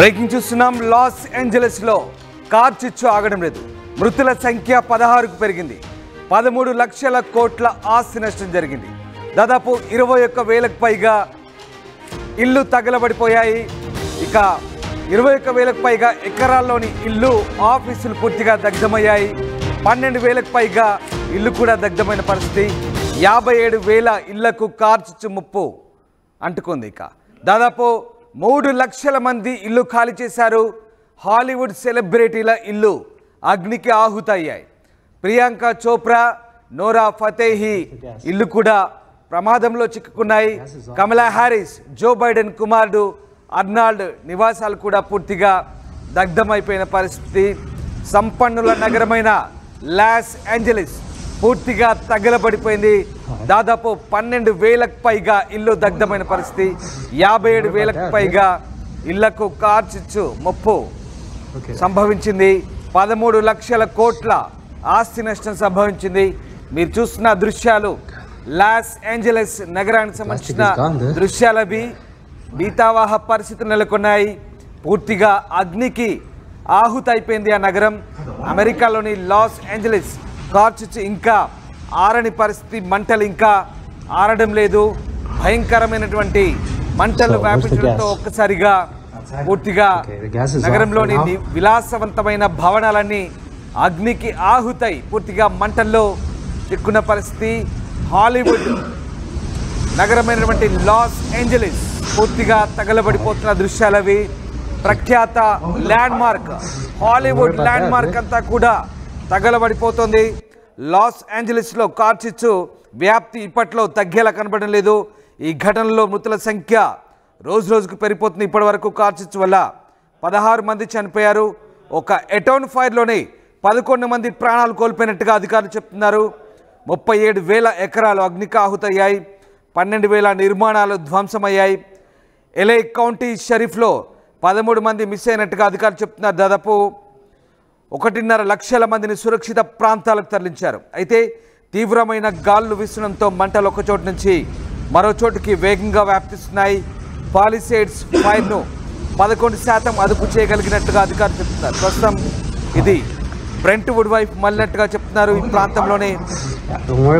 Breaking చూస్తున్నాం. Loss ఏంజలస్లో car చిచ్చు ఆగడం లేదు. మృతుల సంఖ్య 16కు పెరిగింది. 13 లక్షల కోట్ల ఆస్తి నష్టం జరిగింది. దాదాపు 21,000కు పైగా ఇల్లు తగలబడిపోయాయి. ఇక 21,000కు పైగా ఎకరాల్లోని ఇల్లు, ఆఫీసులు పూర్తిగా దగ్ధమయ్యాయి. 12,000కు పైగా ఇల్లు కూడా దగ్ధమైన పరిస్థితి. 57,000 ఇళ్లకు కార్ చిచ్చు ముప్పు అంటుకుంది. ఇక దాదాపు 3 లక్షల మంది ఇల్లు ఖాళీ చేశారు. హాలీవుడ్ సెలబ్రిటీల ఇల్లు అగ్నికి ఆహుతయ్యాయి. ప్రియాంక చోప్రా, నోరా ఫతేహి ఇల్లు కూడా ప్రమాదంలో చిక్కుకున్నాయి. కమలా హ్యారిస్, జో బైడెన్ కుమారుడు అర్నాల్డ్ నివాసాలు కూడా పూర్తిగా దగ్ధమైపోయిన పరిస్థితి. సంపన్నుల నగరమైన లాస్ ఏంజలస్ పూర్తిగా తగలబడిపోయింది. దాదాపు 12,000కు పైగా ఇల్లు దగ్ధమైన పరిస్థితి. 57,000కు పైగా ఇళ్లకు కార్ చిచ్చు ముప్పు సంభవించింది. 13 లక్షల కోట్ల ఆస్తి నష్టం సంభవించింది. మీరు చూస్తున్న దృశ్యాలు లాస్ ఏంజలస్ నగరానికి సంబంధించిన దృశ్యాలవి. బీతావాహ పరిస్థితులు నెలకొన్నాయి. పూర్తిగా అగ్నికి ఆహుతైపోయింది ఆ నగరం. అమెరికాలోని లాస్ ఏంజలస్ కార్ చిచ్చు ఇంకా ఆరని పరిస్థితి. మంటలు ఇంకా ఆరడం లేదు. భయంకరమైనటువంటి మంటలు వ్యాపించడంతో ఒక్కసారిగా పూర్తిగా నగరంలోని విలాసవంతమైన భవనాలన్నీ అగ్నికి ఆహుతై పూర్తిగా మంటల్లో చిక్కున్న పరిస్థితి. హాలీవుడ్ నగరమైనటువంటి లాస్ ఏంజలస్ పూర్తిగా తగలబడిపోతున్న దృశ్యాలవి. ప్రఖ్యాత land mark, Hollywood land mark అంతా కూడా తగలబడిపోతుంది. లాస్ ఏంజలస్లో కార్ చిచ్చు వ్యాప్తి ఇప్పట్లో తగ్గేలా కనబడడం లేదు. ఈ ఘటనలో మృతుల సంఖ్య రోజు రోజుకు పెరిగిపోతుంది. ఇప్పటి వరకు కార్ చిచ్చు వల్ల 16 మంది చనిపోయారు. ఒక ఎటౌన్ ఫైర్లోనే 11 మంది ప్రాణాలు కోల్పోయినట్టుగా అధికారులు చెప్తున్నారు. 37,000 ఎకరాలు అగ్నికి ఆహుతయ్యాయి. 12,000 నిర్మాణాలు ధ్వంసమయ్యాయి. ఎల్ఏ కౌంటీ షరీఫ్లో 13 మంది మిస్ అయినట్టుగా అధికారులు చెప్తున్నారు. దాదాపు 1.5 లక్షల మందిని సురక్షిత ప్రాంతాలకు తరలించారు. అయితే తీవ్రమైన గాలులు వీసడంతో మంటలు ఒక చోటు నుంచి మరో చోటుకి వేగంగా వ్యాప్తిస్తున్నాయి. పాలిసేడ్స్ ఫైర్ను 11% అదుపు చేయగలిగినట్టుగా అధికారులు చెప్తున్నారు. ప్రస్తుతం ఇది బ్రెంట్వుడ్ వైపు మళ్ళినట్టుగా చెప్తున్నారు. ఈ ప్రాంతంలోనే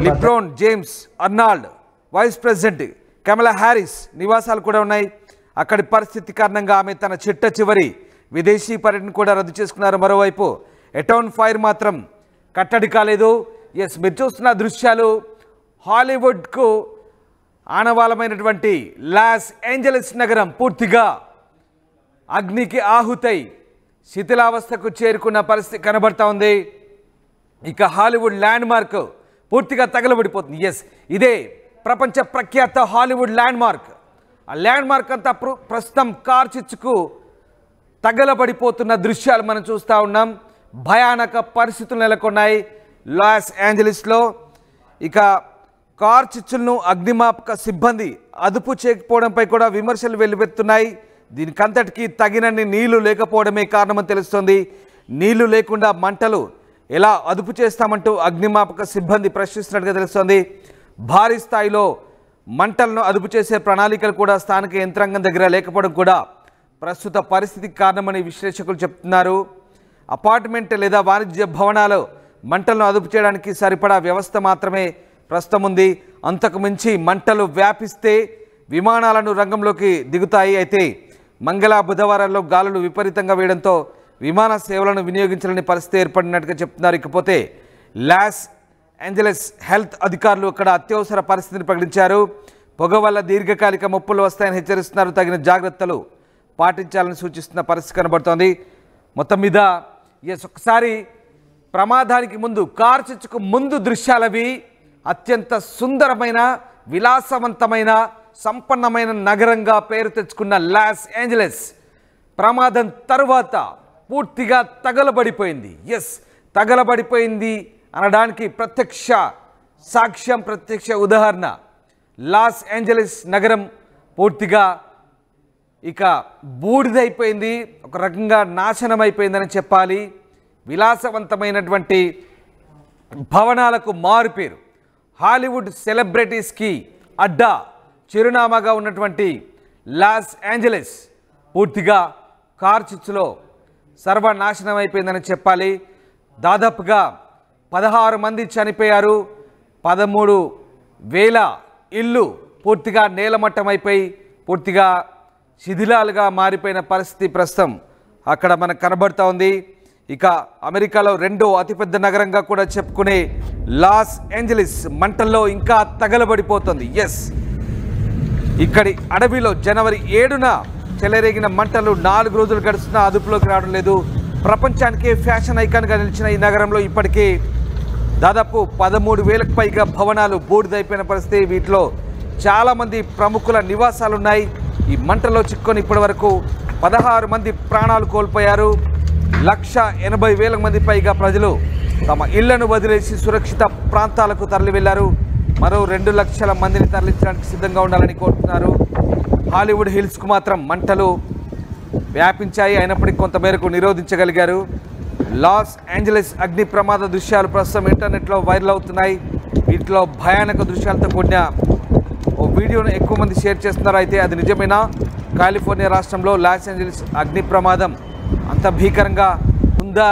లిబ్రోన్ జేమ్స్, అర్నాల్డ్, వైస్ ప్రెసిడెంట్ కమలా హ్యారిస్ నివాసాలు కూడా ఉన్నాయి. అక్కడి పరిస్థితి కారణంగా ఆమె తన చిట్ట చివరి విదేశీ పర్యటన కూడా రద్దు చేసుకున్నారు. మరోవైపు ఎటౌన్ ఫైర్ మాత్రం కట్టడి కాలేదు. ఎస్, మీరు చూస్తున్న దృశ్యాలు హాలీవుడ్కు ఆనవాలమైనటువంటి లాస్ ఏంజలస్ నగరం పూర్తిగా అగ్నికి ఆహుతై శిథిలావస్థకు చేరుకున్న పరిస్థితి కనబడతా ఉంది. ఇక హాలీవుడ్ ల్యాండ్ మార్క్ పూర్తిగా తగలబడిపోతుంది. ఎస్, ఇదే ప్రపంచ ప్రఖ్యాత హాలీవుడ్ ల్యాండ్ మార్క్. ఆ ల్యాండ్ మార్క్ అంతా ప్రస్తుతం కార్ చిచ్చుకు తగలబడిపోతున్న దృశ్యాలు మనం చూస్తూ ఉన్నాం. భయానక పరిస్థితులు నెలకొన్నాయి లాస్ ఏంజలస్లో. ఇక కార్ చిచ్చులను అగ్నిమాపక సిబ్బంది అదుపు చేయకపోవడంపై కూడా విమర్శలు వెల్లువెత్తున్నాయి. దీనికంతటికీ తగినన్ని నీళ్లు లేకపోవడమే కారణమని తెలుస్తోంది. నీళ్లు లేకుండా మంటలు ఎలా అదుపు చేస్తామంటూ అగ్నిమాపక సిబ్బంది ప్రశ్నిస్తున్నట్టుగా తెలుస్తోంది. భారీ స్థాయిలో మంటలను అదుపు చేసే ప్రణాళికలు కూడా స్థానిక యంత్రాంగం దగ్గర లేకపోవడం కూడా ప్రస్తుత పరిస్థితికి కారణమని విశ్లేషకులు చెప్తున్నారు. అపార్ట్మెంట్ లేదా వాణిజ్య భవనాలు మంటలను అదుపు చేయడానికి సరిపడా వ్యవస్థ మాత్రమే ప్రస్తుతం ఉంది. అంతకు మించి మంటలు వ్యాపిస్తే విమానాలను రంగంలోకి దిగుతాయి. అయితే మంగళ, బుధవారాల్లో గాలులు విపరీతంగా వేయడంతో విమాన సేవలను వినియోగించాలని పరిస్థితి ఏర్పడినట్టుగా చెప్తున్నారు. ఇకపోతే లాస్ ఏంజలస్ హెల్త్ అధికారులు అక్కడ అత్యవసర పరిస్థితిని ప్రకటించారు. పొగ వల్ల దీర్ఘకాలిక ముప్పులు వస్తాయని హెచ్చరిస్తున్నారు. తగిన జాగ్రత్తలు పాటించాలని సూచిస్తున్న పరిస్థితి కనబడుతోంది. మొత్తం మీద ఒకసారి ప్రమాదానికి ముందు, కార్ చిచ్చుకు ముందు దృశ్యాలవి. అత్యంత సుందరమైన, విలాసవంతమైన, సంపన్నమైన నగరంగా పేరు తెచ్చుకున్న లాస్ ఏంజలస్ ప్రమాదం తరువాత పూర్తిగా తగలబడిపోయింది. ఎస్, తగలబడిపోయింది అనడానికి ప్రత్యక్ష సాక్ష్యం, ప్రత్యక్ష ఉదాహరణ లాస్ ఏంజలస్ నగరం పూర్తిగా ఇక బూడిదైపోయింది. ఒక రకంగా నాశనం అయిపోయిందని చెప్పాలి. విలాసవంతమైనటువంటి భవనాలకు మారుపేరు, హాలీవుడ్ సెలబ్రిటీస్కి అడ్డా, చిరునామాగా ఉన్నటువంటి లాస్ ఏంజలస్ పూర్తిగా కార్ చిచ్చులో సర్వనాశనం అయిపోయిందని చెప్పాలి. దాదాపుగా 16 మంది చనిపోయారు. 13,000 ఇళ్ళు పూర్తిగా నేలమట్టం అయిపోయి పూర్తిగా శిథిలాలుగా మారిపోయిన పరిస్థితి ప్రస్తుతం అక్కడ మనకు కనబడుతూ ఉంది. ఇక అమెరికాలో రెండో అతిపెద్ద నగరంగా కూడా చెప్పుకునే లాస్ ఏంజలీస్ మంటల్లో ఇంకా తగలబడిపోతుంది. ఎస్, ఇక్కడి అడవిలో జనవరి 7న చెలరేగిన మంటలు 4 రోజులు గడుస్తున్నా అదుపులోకి రావడం లేదు. ప్రపంచానికే ఫ్యాషన్ ఐకాన్గా నిలిచిన ఈ నగరంలో ఇప్పటికే దాదాపు 13,000కు పైగా భవనాలు బూడిదైపోయిన పరిస్థితి. వీటిలో చాలామంది ప్రముఖుల నివాసాలున్నాయి. ఈ మంటలో చిక్కుకొని ఇప్పటి వరకు 16 మంది ప్రాణాలు కోల్పోయారు. 180,000 మంది పైగా ప్రజలు తమ ఇళ్లను వదిలేసి సురక్షిత ప్రాంతాలకు తరలి వెళ్లారు. మరో 2 లక్షల మందిని తరలించడానికి సిద్ధంగా ఉండాలని కోరుతున్నారు. హాలీవుడ్ హిల్స్కు మాత్రం మంటలు వ్యాపించాయి. అయినప్పటికీ కొంతమేరకు నిరోధించగలిగారు. లాస్ ఏంజలీస్ అగ్ని ప్రమాద దృశ్యాలు ప్రస్తుతం ఇంటర్నెట్లో వైరల్ అవుతున్నాయి. వీటిలో భయానక దృశ్యాలతో కూడిన ఓ వీడియోను ఎక్కువ మంది షేర్ చేస్తున్నారు. అయితే అది నిజమేనా? కాలిఫోర్నియా రాష్ట్రంలో లాస్ ఏంజలీస్ అగ్ని ప్రమాదం అంత భీకరంగా ఉందా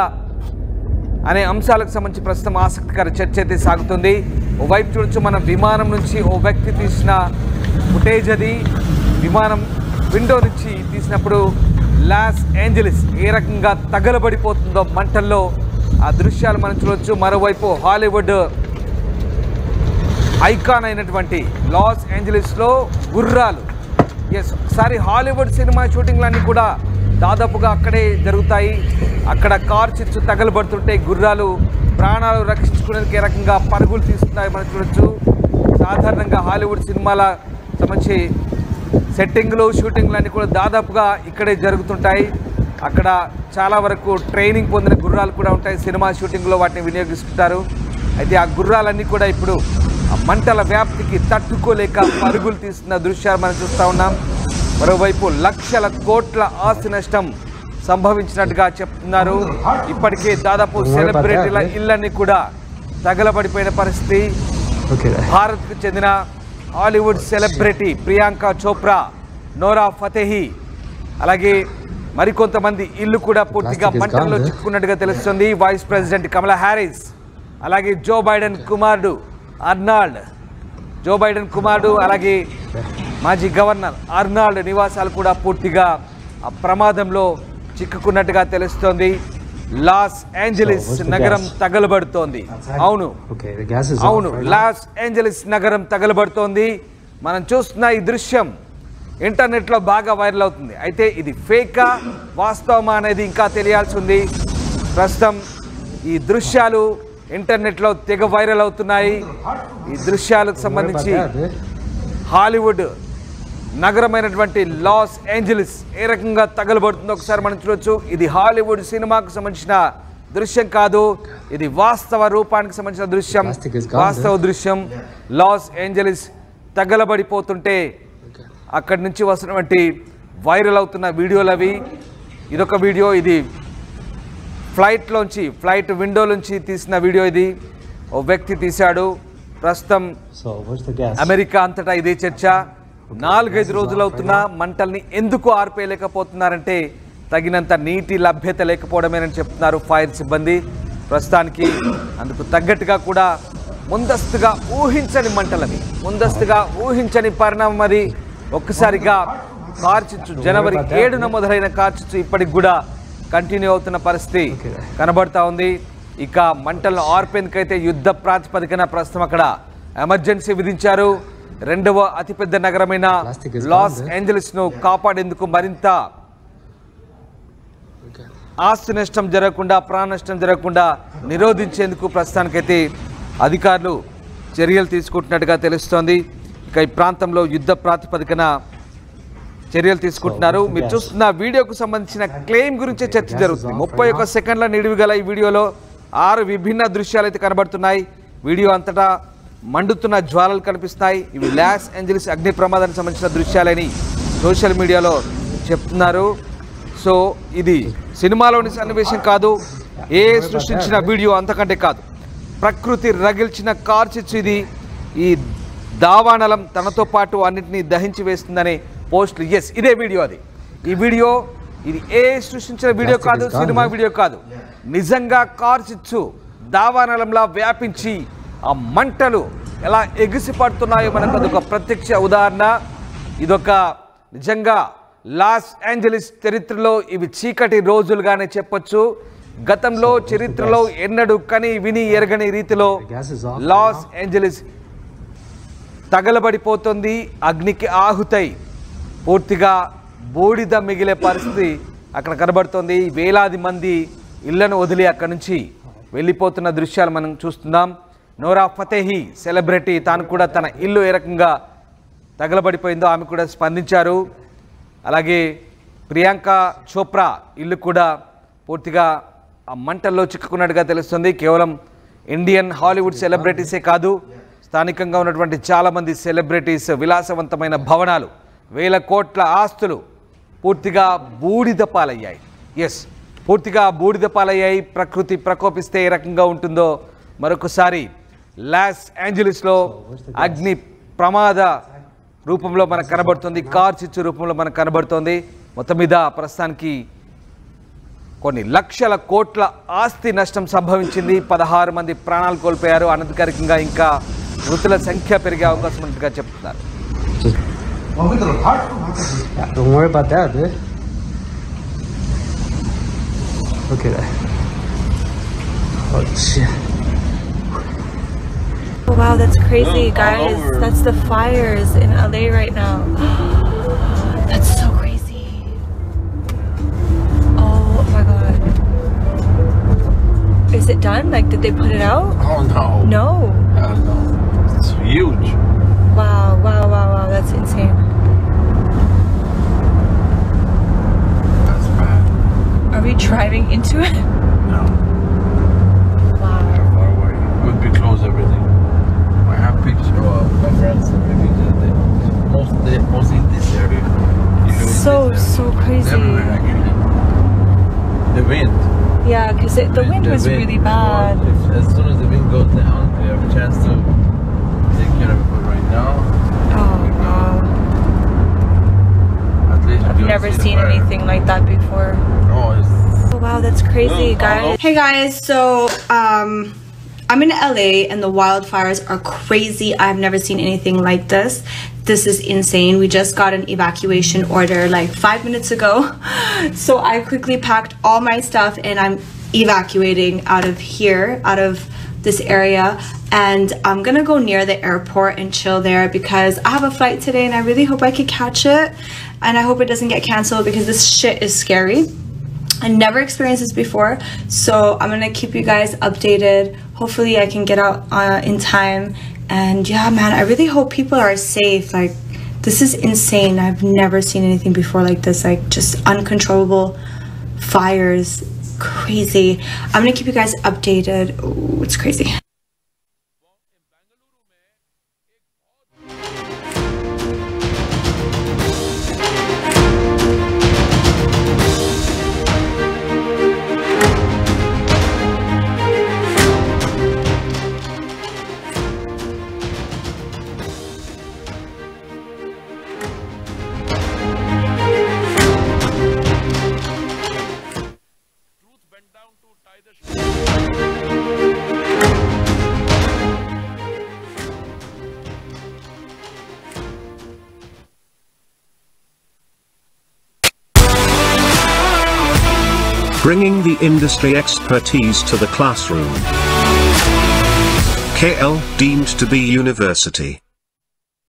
అనే అంశాలకు సంబంధించి ప్రస్తుతం ఆసక్తికర చర్చ అయితే సాగుతుంది. ఓవైపు చూడొచ్చు, మన విమానం నుంచి ఓ వ్యక్తి తీసిన ఫుటేజ్. అది విమానం విండో నుంచి తీసినప్పుడు లాస్ ఏంజలీస్ ఏ రకంగా తగలబడిపోతుందో మంటల్లో ఆ దృశ్యాలు మనం చూడవచ్చు. మరోవైపు హాలీవుడ్ ఐకాన్ అయినటువంటి లాస్ ఏంజలీస్లో గుర్రాలు. ఎస్, ఒకసారి హాలీవుడ్ సినిమా షూటింగ్లన్నీ కూడా దాదాపుగా అక్కడే జరుగుతాయి. అక్కడ కార్ చిచ్చు తగలబడుతుంటే గుర్రాలు ప్రాణాలు రక్షించుకునేందుకు ఏ రకంగా పరుగులు తీస్తున్నాయి మనం చూడొచ్చు. సాధారణంగా హాలీవుడ్ సినిమాల సంబంధించి సెట్టింగ్లు షూటింగ్లు అన్నీ కూడా దాదాపుగా ఇక్కడే జరుగుతుంటాయి. అక్కడ చాలా వరకు ట్రైనింగ్ పొందిన గుర్రాలు కూడా ఉంటాయి. సినిమా షూటింగ్లో వాటిని వినియోగిస్తుంటారు. అయితే ఆ గుర్రాలన్నీ కూడా ఇప్పుడు ఆ మంటల వ్యాప్తికి తట్టుకోలేక పరుగులు తీస్తున్న దృశ్యాలు మనం చూస్తూ ఉన్నాం. మరోవైపు లక్షల కోట్ల ఆస్తి నష్టం సంభవించినట్టుగా చెప్తున్నారు. ఇప్పటికే దాదాపు సెలబ్రిటీల ఇళ్ళన్నీ కూడా తగలబడిపోయిన పరిస్థితి. భారత్కు చెందిన హాలీవుడ్ సెలబ్రిటీ ప్రియాంక చోప్రా, నోరా ఫతేహి, అలాగే మరికొంతమంది ఇల్లు కూడా పూర్తిగా మంటల్లో చిక్కుకున్నట్టుగా తెలుస్తుంది. వైస్ ప్రెసిడెంట్ కమలా హ్యారిస్, అలాగే జో బైడెన్ కుమారుడు అర్నాల్డ్, అలాగే మాజీ గవర్నర్ అర్నాల్డ్ నివాసాలు కూడా పూర్తిగా ఆ ప్రమాదంలో చిక్కుకున్నట్టుగా తెలుస్తోంది. లాస్ ఏంజలీస్ నగరం తగలబడుతోంది. అవును, లాస్ ఏంజలీస్ నగరం తగలబడుతోంది. మనం చూస్తున్న ఈ దృశ్యం ఇంటర్నెట్లో బాగా వైరల్ అవుతుంది. అయితే ఇది ఫేకా వాస్తవమా అనేది ఇంకా తెలియాల్సి ఉంది. ప్రస్తుతం ఈ దృశ్యాలు ఇంటర్నెట్లో తెగ వైరల్ అవుతున్నాయి. ఈ దృశ్యాలకు సంబంధించి హాలీవుడ్ నగరమైనటువంటి లాస్ ఏంజలీస్ ఏ రకంగా తగలబడుతుందో ఒకసారి మనం చూడొచ్చు. ఇది హాలీవుడ్ సినిమాకు సంబంధించిన దృశ్యం కాదు, ఇది వాస్తవ రూపానికి సంబంధించిన దృశ్యం, వాస్తవ దృశ్యం. లాస్ ఏంజలీస్ తగలబడిపోతుంటే అక్కడి నుంచి వస్తున్నటువంటి వైరల్ అవుతున్న వీడియోలు అవి. ఇదొక వీడియో, ఇది ఫ్లైట్ విండోలోంచి తీసిన వీడియో. ఇది ఓ వ్యక్తి తీశాడు. ప్రస్తుతం అమెరికా అంతటా ఇదే చర్చ. 4-5 రోజులు అవుతున్నా మంటల్ని ఎందుకు ఆర్పేయలేకపోతున్నారంటే తగినంత నీటి లభ్యత లేకపోవడమేనని చెప్తున్నారు ఫైర్ సిబ్బంది. ప్రస్తుతానికి అందుకు తగ్గట్టుగా కూడా ముందస్తుగా ఊహించని పరిణామం అది. ఒక్కసారిగా కార్చిచ్చు జనవరి 7న మొదలైన కార్చిచ్చు ఇప్పటికి కూడా కంటిన్యూ అవుతున్న పరిస్థితి కనబడతా ఉంది. ఇక మంటలను ఆర్పేందుకైతే యుద్ధ ప్రాతిపదికన ప్రస్తుతం అక్కడ ఎమర్జెన్సీ విధించారు. రెండవ అతిపెద్ద నగరమైన లాస్ ఏంజలీస్ను కాపాడేందుకు మరింత ఆస్తి నష్టం జరగకుండా, ప్రాణ నష్టం జరగకుండా నిరోధించేందుకు ప్రస్తుతానికైతే అధికారులు చర్యలు తీసుకుంటున్నట్టుగా తెలుస్తోంది. ఇక ఈ ప్రాంతంలో యుద్ధ ప్రాతిపదికన చర్యలు తీసుకుంటున్నారు. మీరు చూస్తున్న వీడియోకు సంబంధించిన క్లెయిమ్ గురించే చర్చ జరుగుతుంది. 31 సెకండ్ల నిడివి గల ఈ వీడియోలో 6 విభిన్న దృశ్యాలు అయితే కనబడుతున్నాయి. వీడియో అంతటా మండుతున్న జ్వాలలు కనిపిస్తాయి. ఇవి లాస్ ఏంజలీస్ అగ్ని ప్రమాదానికి సంబంధించిన దృశ్యాలని సోషల్ మీడియాలో చెప్తున్నారు. సో ఇది సినిమాలోని సన్నివేశం కాదు, ఏ సృష్టించిన వీడియో అంతకంటే కాదు. ప్రకృతి రగిల్చిన కార్చిచ్చు ఇది. ఈ దావానలం తనతో పాటు అన్నింటినీ దహించి వేస్తుందనే పోస్టులు. ఎస్, ఇదే వీడియో అది. ఈ వీడియో ఇది ఏ సృష్టించిన వీడియో కాదు, సినిమా వీడియో కాదు. నిజంగా కార్చిచ్చు దావానలంలా వ్యాపించి ఆ మంటలు ఎలా ఎగిసి పడుతున్నాయో మనకు అదొక ప్రత్యక్ష ఉదాహరణ. ఇదొక నిజంగా లాస్ ఏంజలీస్ చరిత్రలో ఇవి చీకటి రోజులుగానే చెప్పొచ్చు. గతంలో చరిత్రలో ఎన్నడూ కని విని ఎరగని రీతిలో లాస్ ఏంజలీస్ తగలబడిపోతుంది. అగ్నికి ఆహుతై పూర్తిగా బూడిద మిగిలే పరిస్థితి అక్కడ కనబడుతుంది. వేలాది మంది ఇళ్లను వదిలి అక్కడి నుంచి వెళ్ళిపోతున్న దృశ్యాలు మనం చూస్తున్నాం. నోరా ఫతేహి సెలబ్రిటీ తాను కూడా తన ఇల్లు ఏ రకంగా తగలబడిపోయిందో ఆమె కూడా స్పందించారు. అలాగే ప్రియాంక చోప్రా ఇల్లు కూడా పూర్తిగా ఆ మంటల్లో చిక్కుకున్నట్టుగా తెలుస్తుంది. కేవలం ఇండియన్ హాలీవుడ్ సెలబ్రిటీసే కాదు, స్థానికంగా ఉన్నటువంటి చాలామంది సెలబ్రిటీస్ విలాసవంతమైన భవనాలు, వేల కోట్ల ఆస్తులు పూర్తిగా బూడిద పాలయ్యాయి. పూర్తిగా బూడిద పాలయ్యాయి. ప్రకృతి ప్రకోపిస్తే ఏ రకంగా ఉంటుందో మరొకసారి లాస్ ఏంజలీస్లో అగ్ని ప్రమాద రూపంలో మనకు కనబడుతుంది, కార్చిచ్చు రూపంలో మనకు కనబడుతుంది. మొత్తం మీద ప్రస్తుతానికి కొన్ని లక్షల కోట్ల ఆస్తి నష్టం సంభవించింది. 16 మంది ప్రాణాలు కోల్పోయారు. అనధికారికంగా ఇంకా మృతుల సంఖ్య పెరిగే అవకాశం ఉన్నట్టుగా చెప్తున్నారు. Don't worry about that, dude. Look at that. Oh shit. Oh, wow, that's crazy, guys. That's the fires in LA right now. That's so crazy. Oh my god. Is it done? Like, did they put it out? Oh no. No. Hell no. It's huge. Wow, wow, wow, wow. That's insane. That's bad. Are we driving into it? No. Wow. How far away? Would be close everything. I have pictures of my friends and the pictures. Most in this area. So crazy. Everywhere actually. The wind. Yeah, because the wind was really bad. As soon as the wind goes down, we have a chance to take care of it right now. Oh, wow. At least I've never seen anything like that before. Oh, Oh, wow, that's crazy, guys. Hey guys, so I'm in LA and the wildfires are crazy. I've never seen anything like this. This is insane. We just got an evacuation order like 5 minutes ago. So I quickly packed all my stuff and I'm evacuating out of here, out of this area. And I'm gonna go near the airport and chill there because I have a flight today and I really hope I could catch it. And I hope it doesn't get canceled because this shit is scary. I never experienced this before, so I'm gonna keep you guys updated. Hopefully I can get out in time. And yeah, man, I really hope people are safe. Like, this is insane. I've never seen anything before like this, like just uncontrollable fires. Crazy. I'm gonna keep you guys updated. Ooh, it's crazy. Bringing the industry expertise to the classroom. KL deemed to be university.